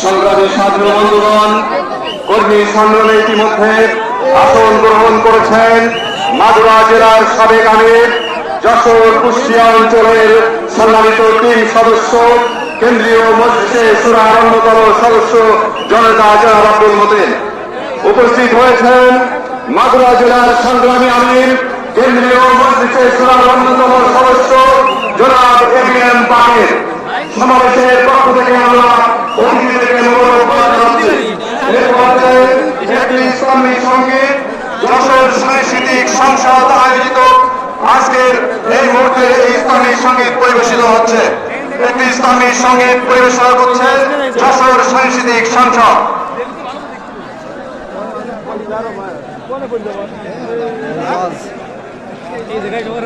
সংগ্রামী সাধারণ বন্ধুগণ, কর্মী সম্মেলনে ইতিমধ্যে আসন গ্রহণ করেছেন মাগুরা জেলার সাবেক আমির, যশোর কুষ্টিয়া অঞ্চলের সম্মানিত 3 সদস্য, কেন্দ্রীয় মজলিসে শূরার অন্যতম সদস্য জনতা জনাব আব্দুল মতিন। উপস্থিত হয়েছেন মাগুরা জেলার সংগ্রামী আমির, কেন্দ্রীয় মজলিসে শূরার অন্যতম সদস্য জনাব এবিএম পাকের। সমাবেশের পক্ষ থেকে আমরা অতিথিদেরকে মোবারকবাদ জানাচ্ছি। এর মধ্যে একটি ইসলামী সঙ্গীত যশোর সাংস্কৃতিক সংসদ আয়োজিত আজকের এই মুহূর্তে এই ইসলামী সঙ্গীত পরিবেশিত হচ্ছে। একটি ইসলামী সঙ্গীত পরিবেশনা করছে যশোর সাংস্কৃতিক সংসদ। এই জায়গায়